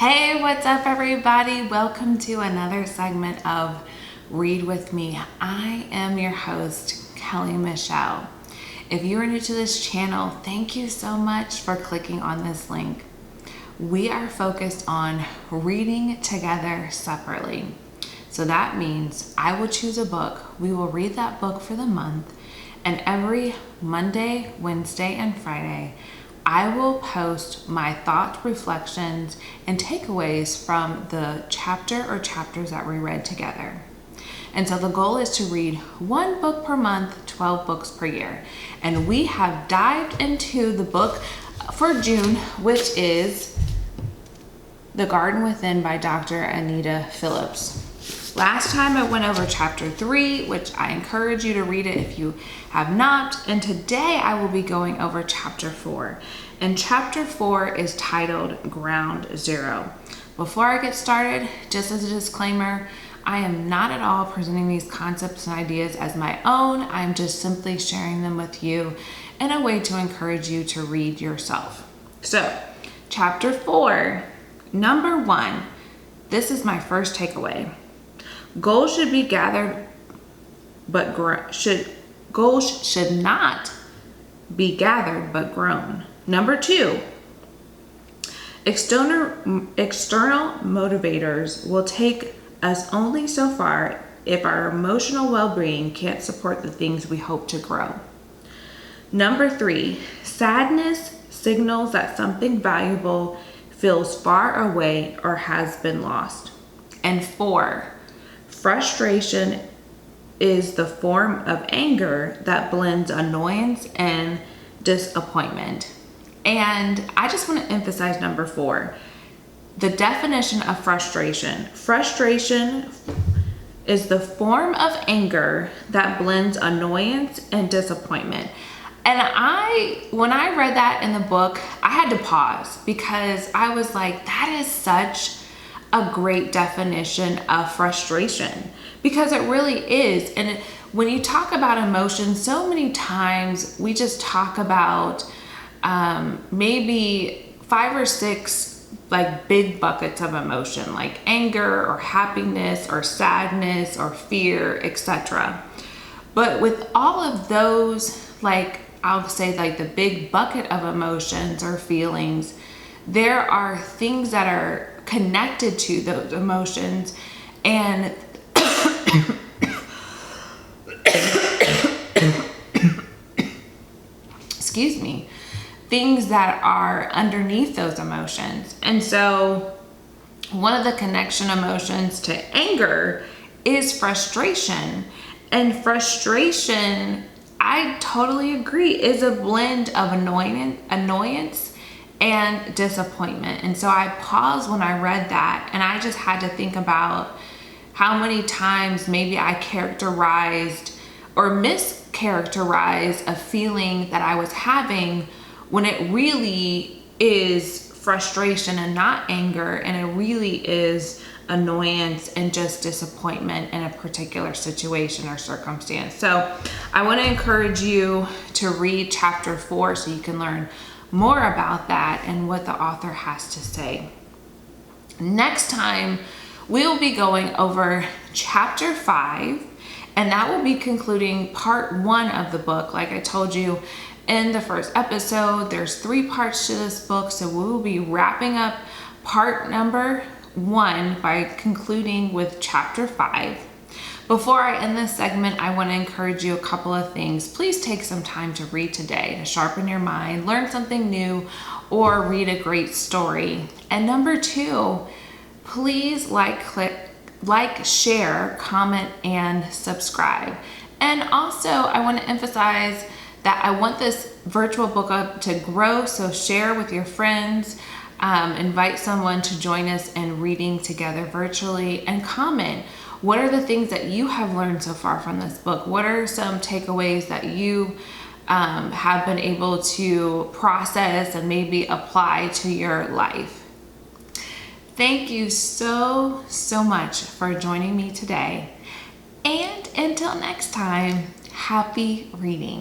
Hey, what's up everybody? Welcome to another segment of Read With Me. I am your host, Kelly Michelle. If you are new to this channel, thank you so much for clicking on this link. We are focused on reading together separately. So that means I will choose a book, we will read that book for the month, and every Monday, Wednesday, and Friday, I will post my thought reflections and takeaways from the chapter or chapters that we read together. And so the goal is to read one book per month, 12 books per year. And we have dived into the book for June, which is The Garden Within by Dr. Anita Phillips. Last time I went over chapter 3, which I encourage you to read it if you have not. And today I will be going over chapter 4. And chapter 4 is titled Ground Zero. Before I get started, just as a disclaimer, I am not at all presenting these concepts and ideas as my own. I'm just simply sharing them with you in a way to encourage you to read yourself. So, chapter 4, number 1, this is my first takeaway. Goals should be gathered, but goals should not be gathered but grown. Number 2, external motivators will take us only so far if our emotional well-being can't support the things we hope to grow. Number 3, sadness signals that something valuable feels far away or has been lost. And 4, frustration is the form of anger that blends annoyance and disappointment. And I just want to emphasize number 4, the definition of frustration. Frustration is the form of anger that blends annoyance and disappointment. And when I read that in the book, I had to pause because I was like, that is such a great definition of frustration, because it really is. And when you talk about emotions, so many times we just talk about maybe 5 or 6 like big buckets of emotion, like anger or happiness or sadness or fear, etc. But with all of those, like I'll say like the big bucket of emotions or feelings, there are things that are connected to those emotions and excuse me, things that are underneath those emotions. And so one of the connection emotions to anger is frustration. And frustration, I totally agree, is a blend of annoyance and disappointment. And so I paused when I read that, and I just had to think about how many times maybe I characterized or mischaracterized a feeling that I was having when it really is frustration and not anger, and it really is annoyance and just disappointment in a particular situation or circumstance. So I want to encourage you to read chapter 4 so you can learn more about that and what the author has to say. Next time, we'll be going over chapter 5, and that will be concluding part 1 of the book. Like I told you in the first episode, there's 3 parts to this book, so we will be wrapping up part number 1 by concluding with chapter 5. Before I end this segment, I want to encourage you a couple of things. Please take some time to read today to sharpen your mind, learn something new, or read a great story. And number 2, please like, share, comment, and subscribe. And also, I want to emphasize that I want this virtual book club to grow, so share with your friends, invite someone to join us in reading together virtually, and comment. What are the things that you have learned so far from this book? What are some takeaways that you have been able to process and maybe apply to your life? Thank you so much for joining me today. And until next time, happy reading.